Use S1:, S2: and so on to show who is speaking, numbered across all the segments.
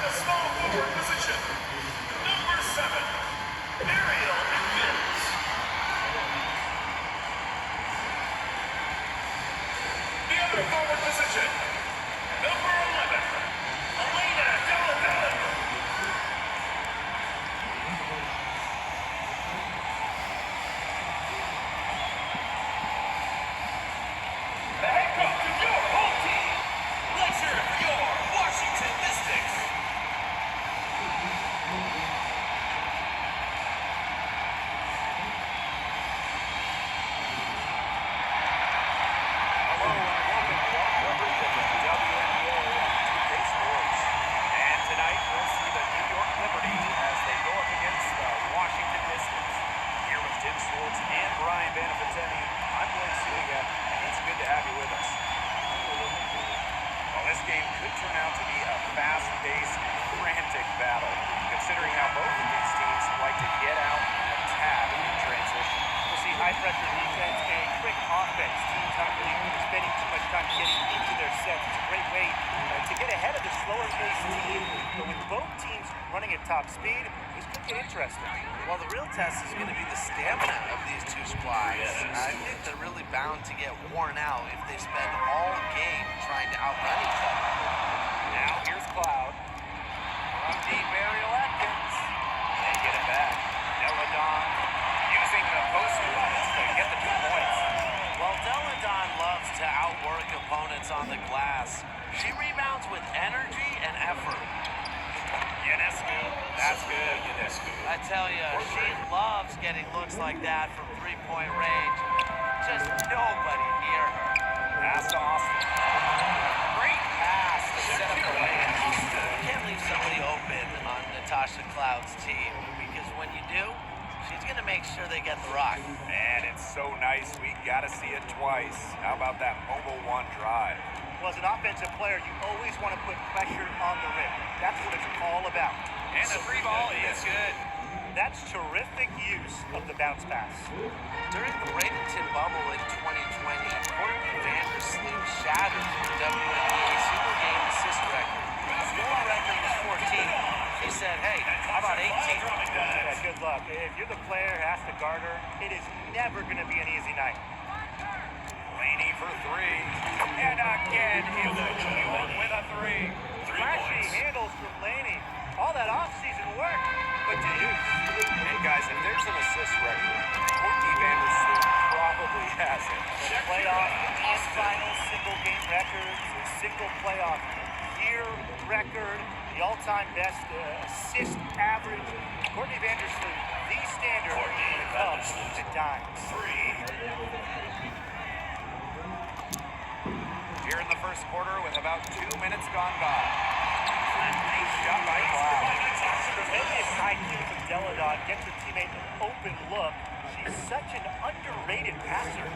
S1: the small forward position, number 7, Ariel Evans. The other forward position, number 11, Elena Delavan. The head coach of your home team, let's hear it for your Washington Mystics.
S2: Hello and welcome to our coverage of the WNBA on 2K Sports. And tonight we'll see the New York Liberty as they go up against the Washington Mystics. Here with Tim Schwartz and Brian Banafanteni, I'm Blake Suliga, and it's good to have you with us. Well, this game could turn out to be a fast-paced and frantic battle, considering how both of these teams like to get out and attack in transition.
S3: We'll see high-pressure defense and quick offense. Teams not really spending too much time getting into their sets. It's a great way to get ahead of the slower-paced team. But with both teams running at top speed, this could get interesting.
S4: Well, the real test is going to be the stamina of these two squads. I think they're really bound to get worn out if they spend all game trying to outrun each other.
S2: Now here's Cloud. From deep, Ariel Atkins. They get it back. Deladon using the post pass to get the 2 points.
S4: Well, Deladon loves to outwork opponents on the glass. She rebounds with energy and effort.
S2: Ionescu. That's good, Ionescu.
S4: I tell you, she loves getting looks like that from three-point range. Just nobody near her.
S2: Pass to Austin. Great pass to set up the layup.
S4: You can't leave somebody open on Natasha Cloud's team, because when you do, she's going to make sure they get the rock.
S2: And it's so nice, we got to see it twice. How about that mobile one drive?
S3: Well, as an offensive player, you always want to put pressure on the rim. That's what it's all about.
S2: And the 3 ball is good.
S3: That's terrific use of the bounce pass.
S4: During the Bradenton bubble in 2020, Courtney Vandersloot shattered the WNBA single-game assist record. Her record was 14. She said, hey, how about 18?
S3: Yeah, good luck. If you're the player who has to guard her, it is never going to be an easy night.
S2: Laney for 3. And again, it's a Hewitt with a 3.
S3: Flashy handles from Laney. All that offseason work, but to use.
S2: And guys, if there's an assist record, Courtney Vandersloot probably has it.
S3: The playoff and final single-game records, the single playoff year record, the all-time best assist average. Courtney Vandersloot, the standard when it comes to dimes.
S2: Here in the first quarter with about 2 minutes gone by. Nice shot by Cloud.
S3: Tremendous IQ from Deladon gets her teammate an open look. She's such an underrated passer.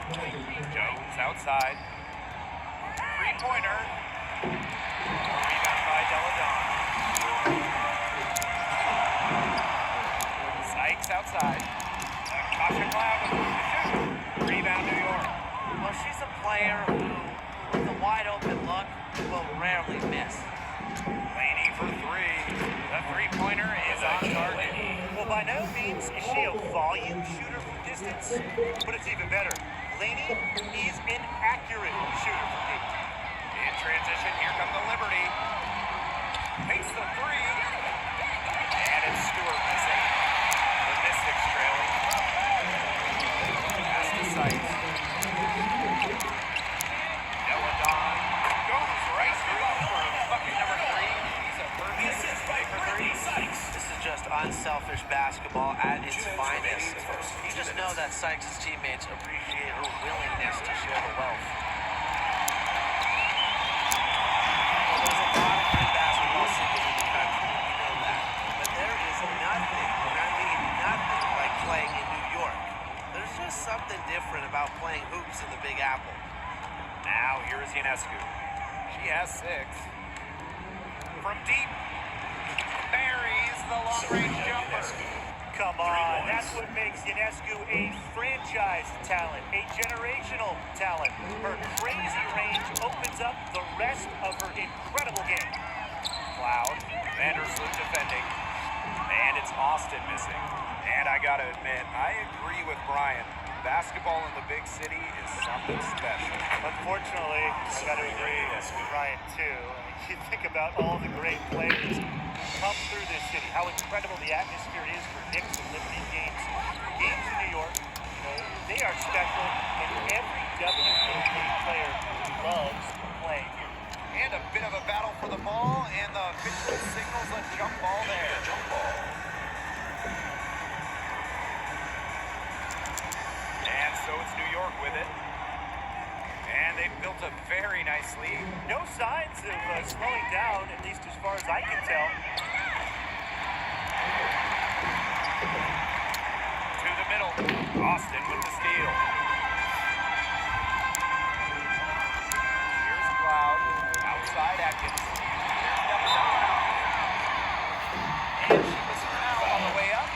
S2: Jones outside. 3-pointer. Rebound by Deladon. Sykes outside. Natasha Cloud with the shoot. Rebound New York.
S4: Well, she's a player who, with a wide-open look, will rarely miss.
S2: Laney for 3. The 3-pointer is on target.
S3: Well, by no means is she a volume shooter from distance, but it's even better. Laney is an accurate shooter from deep.
S2: In transition, here come the Liberty. Takes the 3. And it's Stewart missing. The Mystics trailing. Pass to Sykes. Deladon goes right through for bucket number 3. He's a perfect assist by 3. Sykes.
S4: This is just unselfish basketball at its finest. You just know that Sykes' teammates appreciate her willingness to share the wealth. Well, there's a lot of great basketball singles in the country, we know that. But there is nothing, and I mean nothing, like playing in New York. There's just something different about playing hoops in the Big Apple.
S2: Now here is Ionescu. She has 6. From deep. Buries the long-range jumper.
S3: Come on, that's what makes Ionescu a franchise talent, a generational talent. Her crazy range opens up the rest of her incredible game.
S2: Cloud. Vandersloot It's Austin missing. And I gotta admit, I agree with Brian. Basketball in the big city is something special.
S3: Unfortunately, I got to agree with Ryan too. I mean, you think about all the great players who come through this city, how incredible the atmosphere is for Knicks and Liberty games. Games in New York, you know, they are special, and every WNBA player loves playing here.
S2: And a bit of a battle for the ball, and the official signals a jump ball there. Jump ball. And so it's New York with it. And they've built a very nice lead.
S3: No signs of slowing down, at least as far as I can tell.
S2: To the middle. Austin with the steal. Here's Cloud. Outside Atkins. And she was fouled on the way up.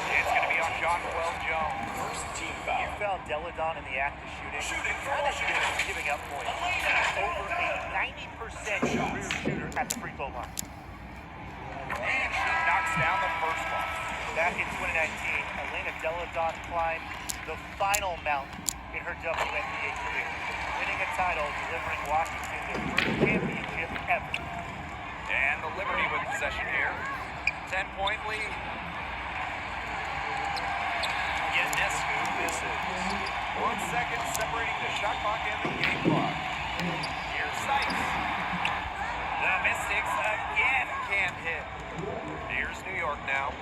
S2: It's going to be on John Jones.
S1: First team foul.
S3: You found Deladon in the act of shooting.
S1: Shooting for
S3: Kind of
S1: Washington.
S3: giving up points. Over a 90% career shooter at the free throw line.
S2: And she knocks down the first one.
S3: Back in 2019, Elena Deladon climbed the final mountain in her WNBA career, winning a title, delivering Washington their first championship ever.
S2: And the Liberty with possession here. 10-point lead. Ionescu misses. 1 second separating the shot clock and the game clock. Here's Sykes. The Mystics again can't hit. Here's New York now.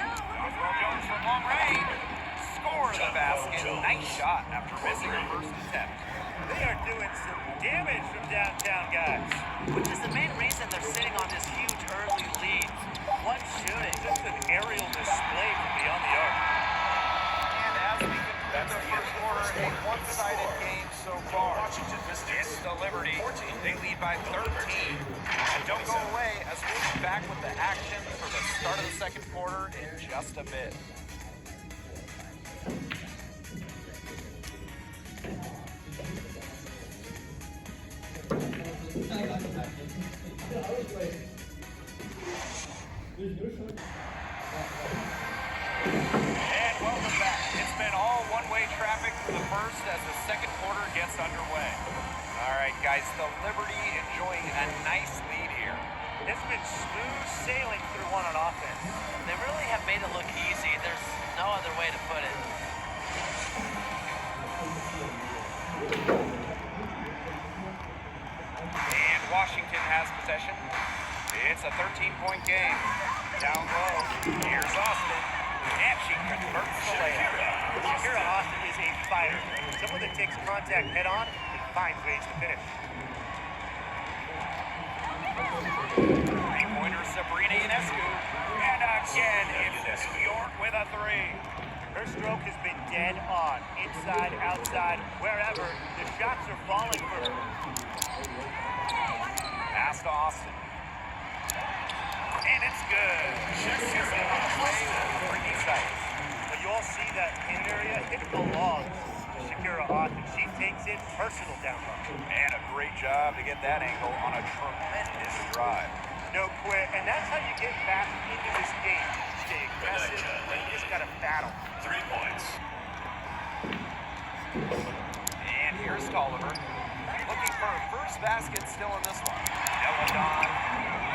S2: Oswald Jones from long range. Score the basket. Nice shot after missing the first attempt.
S3: They are doing some damage from downtown, guys.
S4: Which is the main reason they're sitting on this huge early lead. What shooting?
S3: Just an aerial display from beyond the arc.
S2: And as we conclude the first quarter, a one-sided game so far.
S1: Washington Mystics.
S2: It's the Liberty. They lead by 13. And don't go away as we'll be back with the action for the start of the second quarter in just a bit. And welcome back. It's been all one-way traffic for the first as the second quarter gets underway. All right, guys, the Liberty enjoying a nice lead here.
S3: It's been smooth sailing through one on offense.
S4: They really have made it look easy. There's no other way to put it.
S2: And Washington has possession. It's a 13-point game. Down low. Here's Austin. And she converts the layup.
S3: Shakira Austin is a fighter. Someone that takes contact head-on and finds ways to finish.
S2: Three-pointer Sabrina Ionescu. And again, it's New York with a three.
S3: Her stroke has been dead on. Inside, outside, wherever. The shots are falling for her.
S2: Pass to Austin. And it's good. She's just on the way with Brittany Sykes.
S3: But you all see that pin area? It belongs to Shakira Austin. She takes it personal down low.
S2: And a great job to get that angle on a tremendous drive.
S3: No quit. And that's how you get back into this game. Stay aggressive, but you just got to battle.
S1: 3 points.
S2: And here's Tolliver. Looking for a first basket still in this one. Deladon.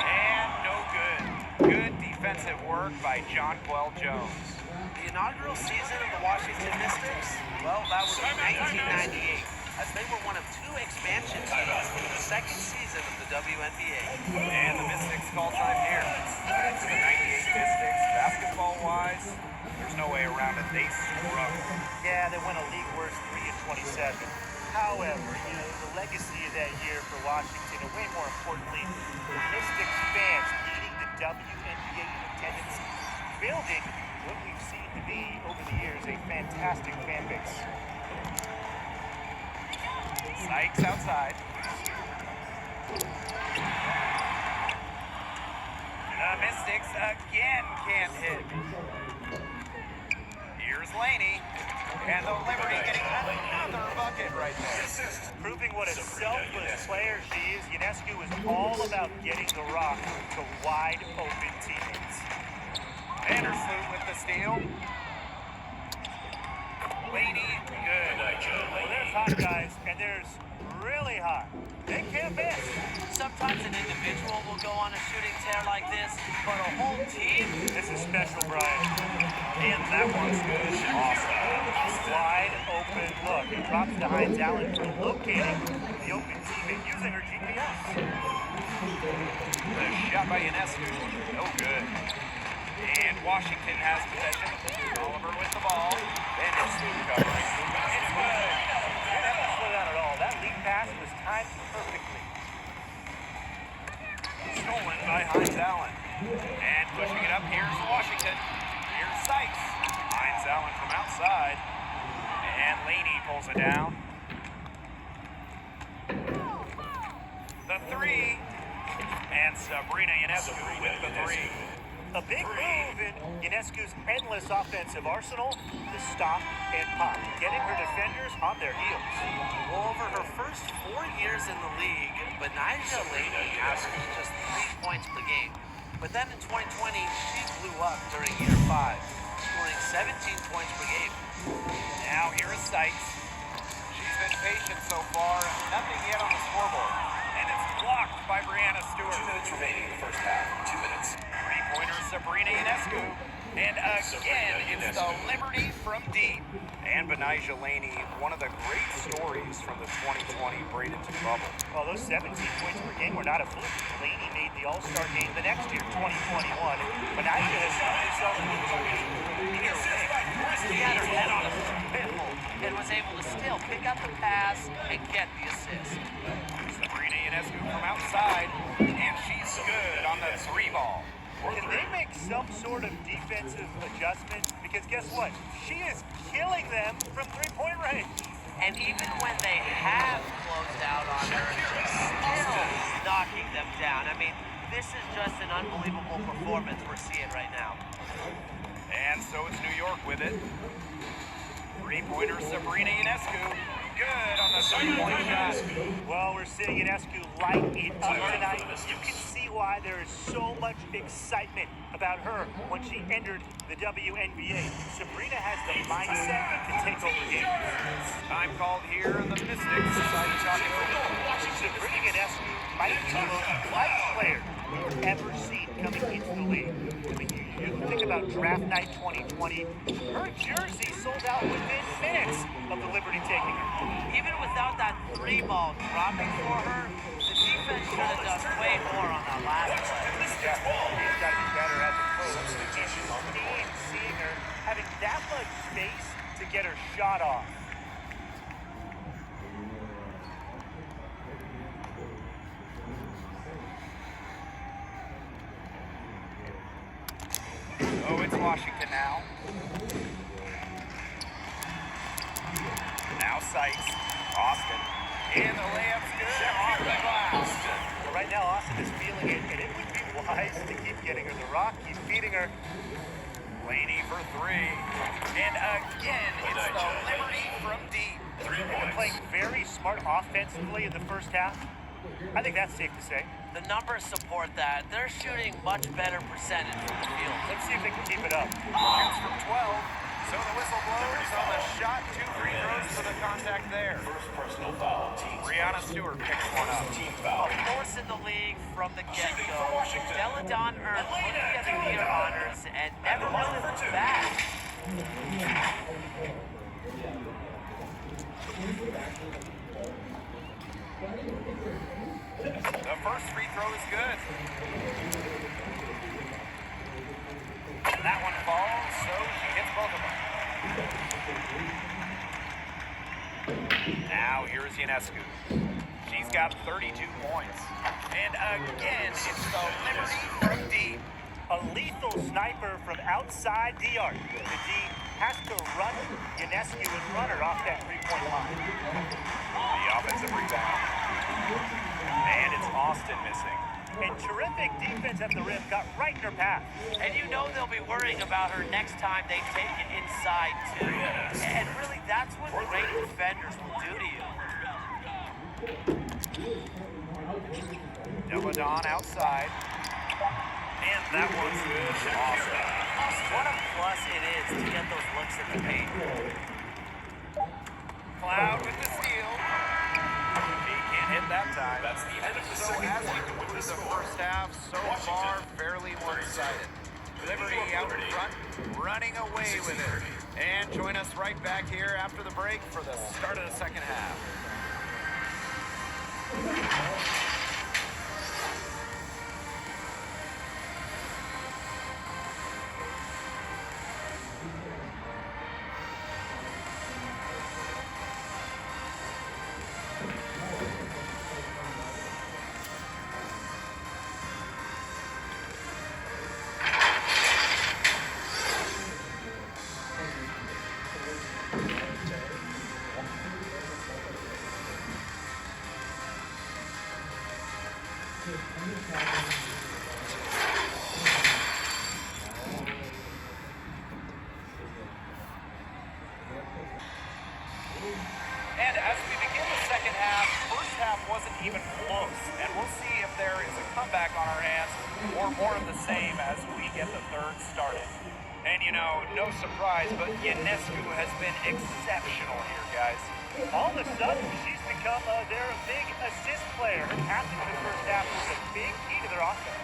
S2: And no good. Good defensive work by Jonquel Jones.
S4: The inaugural season of the Washington Mystics, well, that was in 1998, as they were one of 2 expansion teams for the second season of the WNBA.
S2: And the Mystics call time here. Back to the 98 Mystics. Basketball-wise, there's no way around it. They struggle.
S3: Yeah, they went a league worst 3-27. However, you know, the legacy of that year for Washington, and way more importantly, the Mystics fans leading the WNBA in attendance, building what we've seen to be over the years a fantastic fan base.
S2: Sykes outside. The Mystics again can't hit. Here's Laney. And the Liberty getting another bucket right there.
S3: Proving what a selfless player she is, Ionescu is all about getting the rock to wide open teammates.
S2: Vandersloot with the steal. Laney, good.
S3: Well, there's hot guys, and there's really hot. They can't miss.
S4: Sometimes an individual will go on a shooting tear like this, but a whole team?
S3: This is special, Brian.
S2: And that one's good. Awesome.
S3: Wide open look. And props to Hines Allen for locating the open teammate using her GPS.
S2: The shot by Ionescu, no good. And Washington has possession. Oliver with the ball. Vandersloot covering. It's good.
S3: Didn't have to slow down at all. That lead pass was timed perfectly.
S2: Stolen by Hines Allen. And pushing it up, here's Washington. Here's Sykes. Hines Allen from outside. And Laney pulls it down. The three. And Sabrina Ionescu with the three.
S3: A big move in Ionescu's endless offensive arsenal to stop and pop, getting her defenders on their heels.
S4: Well, over her first 4 years in the league, Benija Laney averaged just 3 points per game. But then in 2020, she blew up during year 5, scoring 17 points per game.
S2: Now here is Sykes. She's been patient so far. Nothing yet on the scoreboard. And it's blocked by Brianna Stewart.
S1: 2 minutes remaining in the first half. 2 minutes.
S2: Three-pointer Sabrina Ionescu. And again, it's the Liberty from deep. And Benija Laney, one of the great stories from the 2020 Bradenton bubble.
S3: Well, those 17 points per game were not a fluke. Laney made the All-Star game the next year, 2021. Benija has found herself in the
S4: She had her head on a spittle and was able to still pick up the pass and get the assist.
S2: Sabrina Ionescu from outside, and she's good on the three ball.
S3: Can they make some sort of defensive adjustment? Because guess what? She is killing them from three-point range.
S4: And even when they have closed out on her, still knocking them down. I mean, this is just an unbelievable performance we're seeing right now.
S2: And so it's New York with it. Three-pointer Sabrina Ionescu. Good on the three-point shot.
S3: Well, we're seeing Ionescu light it up tonight. You can see why there is so much excitement about her when she entered the WNBA. Sabrina has the mindset to take over games.
S2: Time called here, and the Mystics decide to talk it over.
S3: Sabrina Ionescu might be the most liked player we've ever seen coming into the league. I mean, you think about draft night 2020, her jersey sold out within minutes of the Liberty taking her.
S4: Even without that three ball dropping for her, the defense should have done way more on that last play.
S3: He's got to be better as a coach. It's seeing her having that much space to get her shot off.
S2: Oh, it's Washington now. Now Sykes. Austin. And the layup's good off the glass.
S3: So right now, Austin is feeling it, and it would be wise to keep getting her the rock, keep feeding her.
S2: Laney for three. And again, it's the Liberty from deep.
S1: 3
S3: They're
S1: points.
S3: playing very smart offensively in the first half. I think that's safe to say.
S4: The numbers support that. They're shooting much better percentage from the field.
S3: Let's see if they can keep it up.
S2: Shoots from 12. So the whistle blows on the shot. 2 free throws for the contact there.
S1: First personal foul. Team
S2: Brianna Stewart picks one up.
S1: Team
S4: A
S1: foul.
S4: force in the league from the
S1: Shooting
S4: get-go.
S1: for Washington.
S4: Deladon earned Rookie of the Year honors and never really looked back.
S2: The first free throw is good. That one falls, so she hits both of them. Now here's Ionescu. She's got 32 points. And again, it's the Liberty from deep.
S3: A lethal sniper from outside the arc. The D has to run Ionescu and run her off that three-point line.
S2: The offensive rebound. And it's Austin missing.
S3: And terrific defense at the rim got right in her path.
S5: And you know they'll be worrying about her next time they take it inside, too. And really, that's what great defenders will do to you.
S2: Deladon outside. And that one's good. Awesome.
S5: What a plus it is to get those looks in the paint.
S2: Cloud with the steal. He can't hit that time.
S1: That's the end of the
S2: So
S1: second
S2: as we
S1: quarter.
S2: go through the first half, so far fairly one-sided. Liberty out in front, running away with it. And join us right back here after the break for the start of the second half. And as we begin the second half, first half wasn't even close. And we'll see if there is a comeback on our hands or more of the same as we get the third started. And you know, no surprise, but Ionescu has been exceptional here, guys.
S3: All of a sudden, she's become their big assist player. Her captain in the first half was a big key to their offense.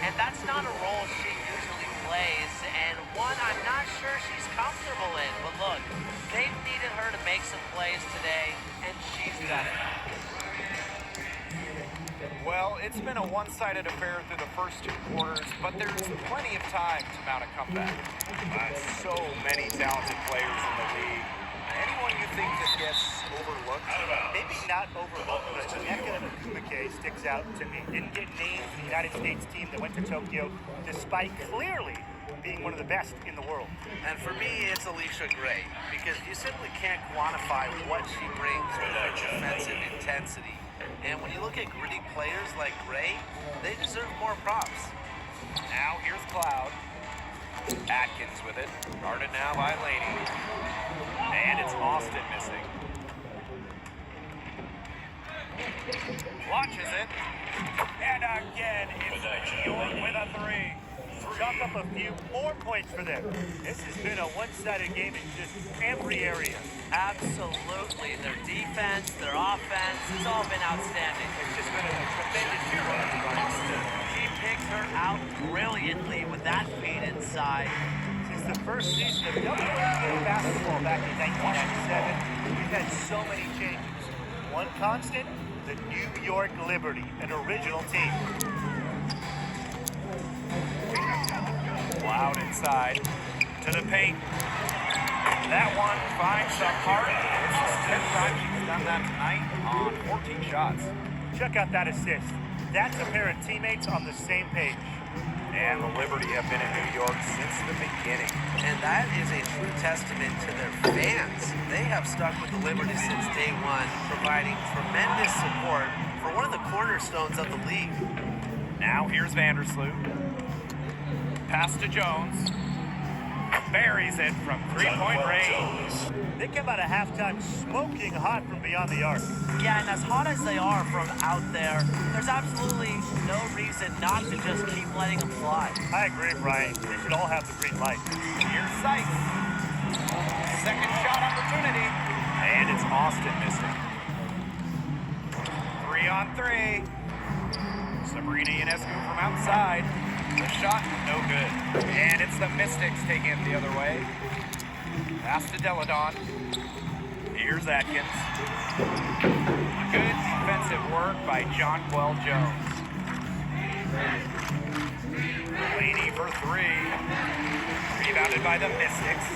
S5: And that's not a role she usually plays, and one I'm not sure she's comfortable in. But look, they've needed her to make some plays today, and she's done it.
S2: Well, it's been a one-sided affair through the first two quarters, but there's plenty of time to mount a comeback. So many talented players in the league. Anyone you think that gets overlooked?
S3: Maybe not overlooked, but Nneka Kumike sticks out to me. Didn't get named for the United States team that went to Tokyo, despite clearly being one of the best in the world.
S4: And for me, it's Alicia Gray, because you simply can't quantify what she brings with her defensive intensity. And when you look at gritty players like Gray, they deserve more props.
S2: Now here's Cloud. Atkins with it. Guarded now by Laney. And it's Austin missing. Launches it. And again, it's New York with a three.
S3: Chalk up a few more points for them. This has been a one-sided game in just every area.
S5: Absolutely. Their defense, their offense, it's all been outstanding.
S3: It's just been a tremendous year.
S5: She picks her out brilliantly with that feed inside.
S3: Since the first season of WNBA basketball back in 1997, we've had so many changes. One constant, the New York Liberty, an original team.
S2: Cloud inside. To the paint. That one finds the heart. It's the 10th time she's done that tonight on 14 shots.
S3: Check out that assist. That's a pair of teammates on the same page.
S2: And the Liberty have been in New York since the beginning.
S4: And that is a true testament to their fans. They have stuck with the Liberty since day one, providing tremendous support for one of the cornerstones of the league.
S2: Now here's Vandersloot. Pass to Jones. Buries it from three-point range.
S3: They come out of halftime smoking hot from beyond the arc.
S5: Yeah, and as hot as they are from out there, there's absolutely no reason not to just keep letting them fly.
S3: I agree, Brian. They should all have the green light.
S2: Here's Sykes. Second shot opportunity. And it's Austin missing. 3-on-3. Sabrina Ionescu from outside. The shot, no good. And it's the Mystics taking it the other way. Pass to Deladon. Here's Atkins. Good defensive work by Jonquel Jones. Laney for three. Rebounded by the Mystics.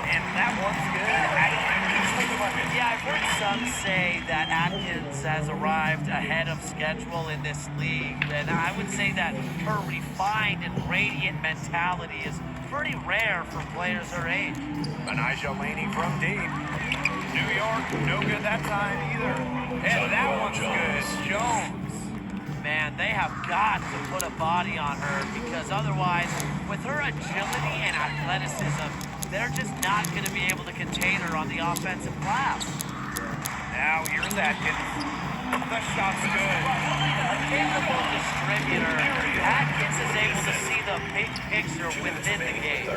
S2: And that one's good. Atkins.
S5: Yeah, I've heard some say that Atkins has arrived ahead of schedule in this league, and I would say that her refined and radiant mentality is pretty rare for players her age.
S2: Benijah Laney from deep. New York No good that time either. And that one's good. Jones.
S5: Man, they have got to put a body on her because otherwise, with her agility and athleticism, they're just not going to be able to contain her on the offensive glass.
S2: Now here's Atkins. The shot's good.
S5: A capable distributor, Atkins is able to see the big picture within the game.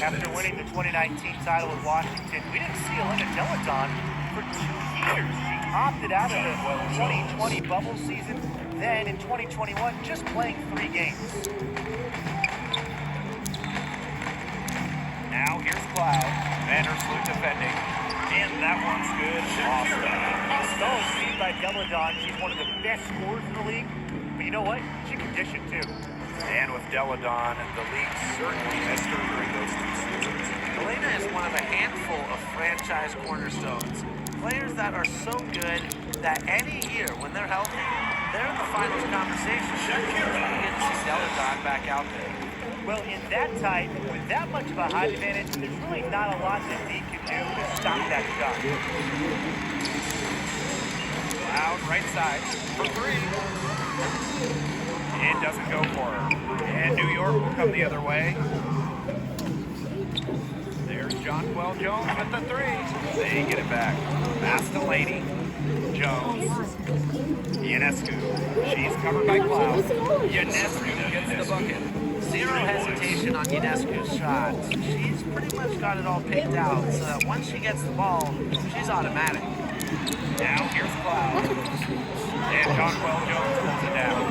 S3: After winning the 2019 title with Washington, we didn't see Elena Deladon for 2 years. She opted out of the 2020 bubble season. Then in 2021, just playing 3 games.
S2: Now here's Cloud. Vandersloot defending. And that one's good. Awesome.
S3: Solid speed by Deladon. She's one of the best scorers in the league. But you know what? She can dish it too.
S2: And with Deladon, the league certainly missed her during those 2 seasons.
S5: Elena is one of a handful of franchise cornerstones. Players that are so good that any year when they're healthy, they're in the finals conversation. You get to see Deladon back out there.
S3: Well, in that type, with that much of a height advantage, there's really not a lot that D can do to stop that shot.
S2: Cloud right side for 3. It doesn't go for her. And New York will come the other way. There's Jonquel Jones with the 3. They get it back. Pass to Lady. Jones. Ionescu. She's covered by Cloud. Ionescu gets the bucket.
S5: Zero hesitation on Ionescu's shot. She's pretty much got it all picked out so that once she gets the ball, she's automatic.
S2: Now here's Cloud. And Jonquel Jones pulls it down.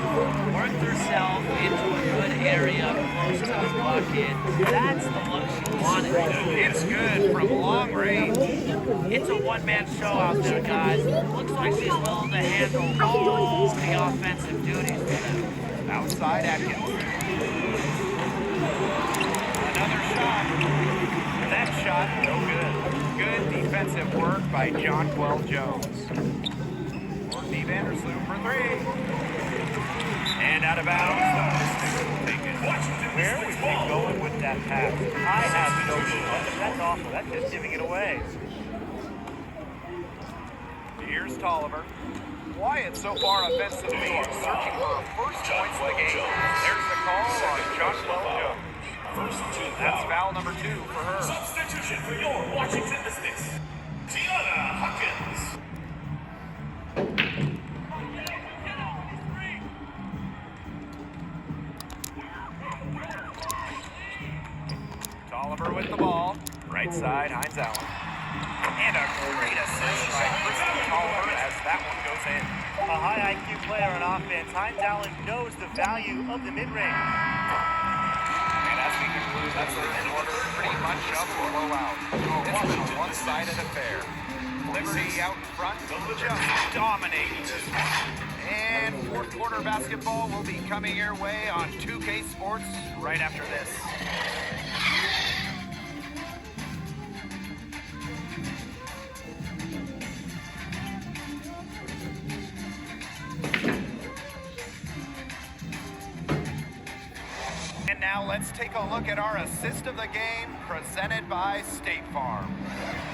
S5: Worked herself into a good area close to the bucket. That's the look she wanted.
S2: It's good from long range.
S5: It's a one-man show out there, guys. Looks like she's willing to handle all the offensive duties for them.
S2: Outside Atkins. Another shot. That shot, no good. Good defensive work by Jonquel Jones. Courtney Vandersloot for 3. And out of bounds.
S3: Where was he going with that pass? I have no clue. That's awful. That's just giving it away.
S2: Here's Tolliver. Wyatt so far offensively is searching for her first points of the game. There's the call on Jonquel Jones. That's foul number 2 for her.
S1: Substitution for your Washington Mystics, Tiana Hawkins.
S2: Tolliver with the ball. Right side, Hines Allen. And a great assist by Kristen Tolliver as that one goes in.
S3: A high IQ player on offense, Hines Allen knows the value of the mid-range.
S2: And as we conclude, that's in order pretty much of a blowout. It's been a one-sided affair. Liberty out in front, just dominating this one. And fourth quarter basketball will be coming your way on 2K Sports right after this. And now let's take a look at our assist of the game presented by State Farm.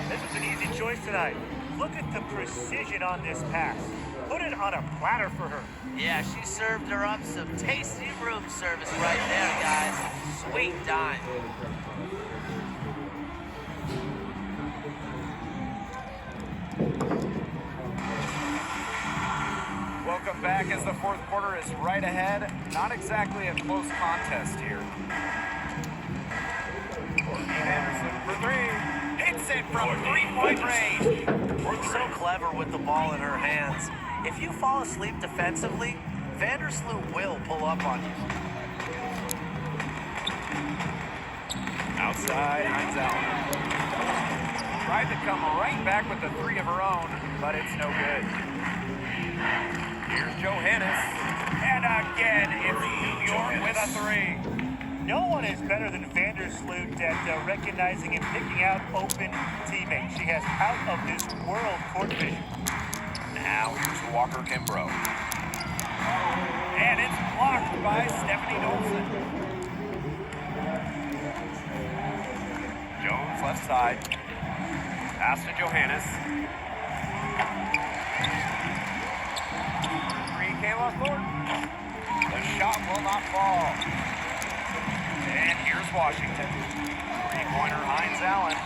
S3: This was an easy choice tonight. Look at the precision on this pass. Put it on a platter for her.
S5: Yeah, she served her up some tasty room service right there, guys. Sweet dime.
S2: Welcome back as the fourth quarter is right ahead. Not exactly a close contest here. Anderson for 3. Hits it from 3-point range.
S5: So clever with the ball in her hands. If you fall asleep defensively, Vandersloot will pull up on you.
S2: Outside, Hines Allen. Tried to come right back with the 3 of her own, but it's no good. Here's Johannes. And again, it's New York with a 3.
S3: No one is better than Vandersloot at recognizing and picking out open teammates. She has out-of-this-world court vision.
S2: Now here's Walker Kimbrough. And it's blocked by Stephanie Dolson. Jones left side. Pass to Johannes. Kayla Thornton. The shot will not fall. And here's Washington. Three-pointer Hines Allen.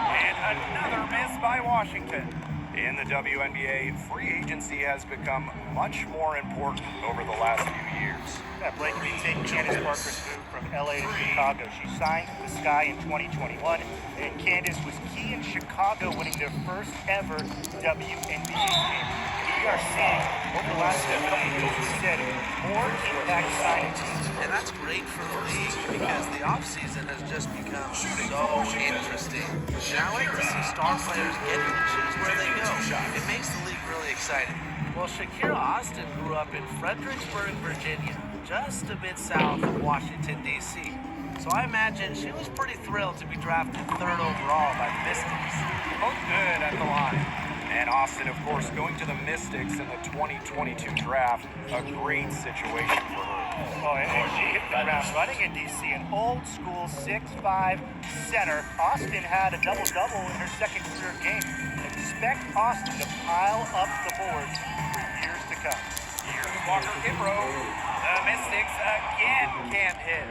S2: And another miss by Washington. In the WNBA, free agency has become much more important over the last few years.
S3: That breaking me take Candace Parker's move from LA to Chicago. She signed with the Sky in 2021, and Candace was key in Chicago winning their first ever WNBA game. We are seeing over the last couple of years, we said, more impact signings.
S5: And that's great for the league because the offseason has just become so interesting. And I like to see star players get to choose where they go. It makes the league really exciting. Well, Shakira Austin grew up in Fredericksburg, Virginia, just a bit south of Washington, D.C. So I imagine she was pretty thrilled to be drafted 3rd overall by the Mystics.
S2: Both good at the line. And Austin, of course, going to the Mystics in the 2022 draft, a great situation for her.
S3: Oh, and she hit the ground running in D.C., an old-school 6'5" center. Austin had a double-double in her second career game. Expect Austin to pile up the boards for years to come.
S2: Here's Walker Kimbrough. The Mystics again can't hit.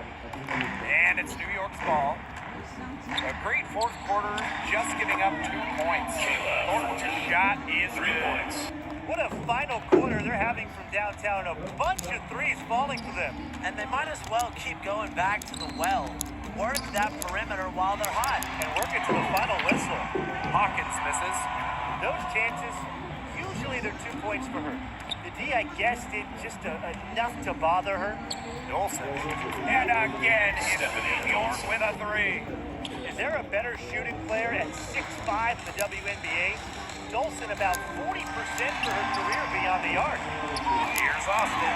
S2: And it's New York's ball. A great fourth quarter, just giving up 2 points. Thornton's shot is 3 points.
S3: What a final quarter they're having from downtown. A bunch of threes falling for them.
S5: And they might as well keep going back to the well. Work that perimeter while they're hot.
S3: And work it to the final whistle.
S2: Hawkins misses.
S3: Those chances, usually they're 2 points for her. The D, I guess, did just enough to bother her.
S2: Dolson. And again, it's New York with a 3.
S3: Is there a better shooting player at 6'5" in the WNBA? Dolson about 40% for her career beyond the arc.
S2: Here's Austin.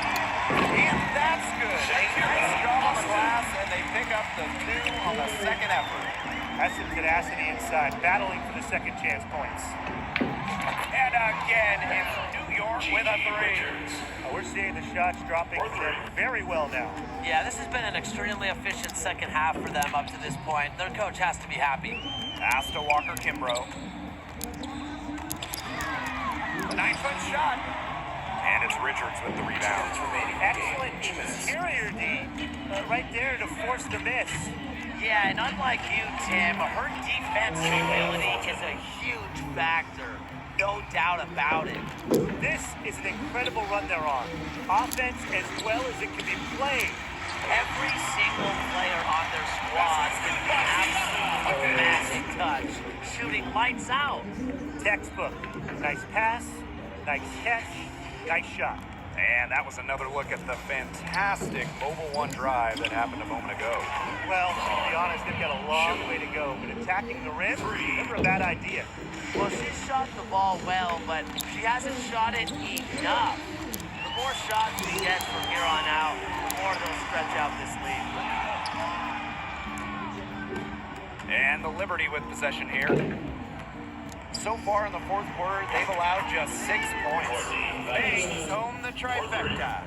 S2: And that's good. A nice job on the glass, and they pick up the 2 on the second effort.
S3: That's some tenacity inside, battling for the second chance points.
S2: And again, it's New York with a 3.
S3: We're seeing the shots dropping for them very well now.
S5: Yeah, this has been an extremely efficient second half for them up to this point. Their coach has to be happy.
S2: Pass to Walker Kimbrough. A 9-foot shot. And it's Richards with the rebound.
S3: Excellent interior D right there to force the miss.
S5: Yeah, and unlike you, Tim, her defensive ability is a huge factor. No doubt about it.
S3: This is an incredible run they're on. Offense as well as it can be played.
S5: Every single player on their squad can be absolute magic touch, shooting lights out.
S3: Textbook. Nice pass, nice catch, nice shot.
S2: And that was another look at the fantastic Mobile One drive that happened a moment ago.
S3: Well, to be honest, they've got a long way to go, but attacking the rim, never a bad idea.
S5: Well, she shot the ball well, but she hasn't shot it enough. The more shots she gets from here on out, the more they'll stretch out this lead.
S2: And the Liberty with possession here. So far in the fourth quarter, they've allowed just 6 points. They own the trifecta.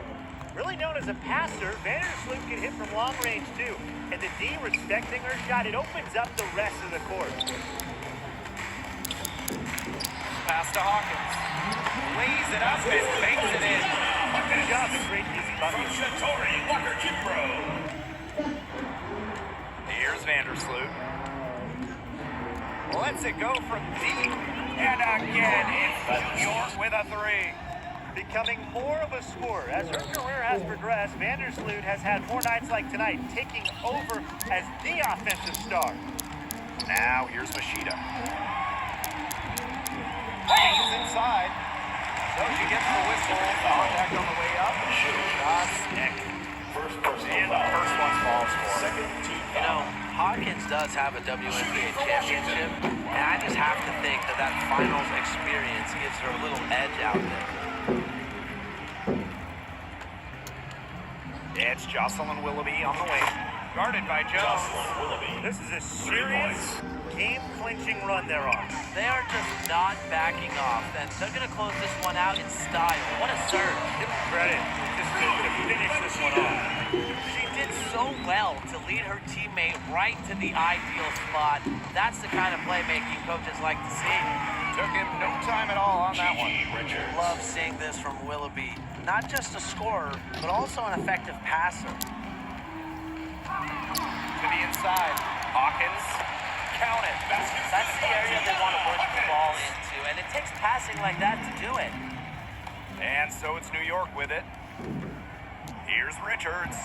S3: Really known as a passer, Vandersloot can hit from long range too. And the D respecting her shot, it opens up the rest of the court.
S2: Pass to Hawkins. Lays it up and banks it in.
S3: Good job, a great easy
S1: From
S3: bucket.
S1: Satori, Walker Kimbrough.
S2: Here's Vandersloot. Lets it go from deep. And again, it's New York with a 3.
S3: Becoming more of a scorer. As her career has progressed, Vandersloot has had more nights like tonight, taking over as the offensive star.
S2: Now, here's Machida. Hangs inside. So she gets the whistle. Contact on the way up. Shots neck.
S1: First personal
S2: And the
S1: foul.
S2: first one falls for.
S1: Second team
S5: You know,
S1: foul.
S5: Hawkins does have a WNBA championship, and I just have to think that that finals experience gives her a little edge out there.
S2: It's Jocelyn Willoughby on the wing. Guarded by Jones.
S1: Jocelyn Willoughby.
S3: This is a serious game-clinching run they're on.
S5: They are just not backing off, and they're going to close this one out in style. What a serve.
S3: Give them credit just to finish this one off.
S5: She did so well to lead her teammate right to the ideal spot. That's the kind of playmaking coaches like to see.
S2: Took him no time at all on that one.
S5: Love seeing this from Willoughby. Not just a scorer, but also an effective passer.
S2: To the inside. Hawkins. Count it.
S5: That's the area they want to work the ball into, and it takes passing like that to do it.
S2: And so it's New York with it. Here's Richards.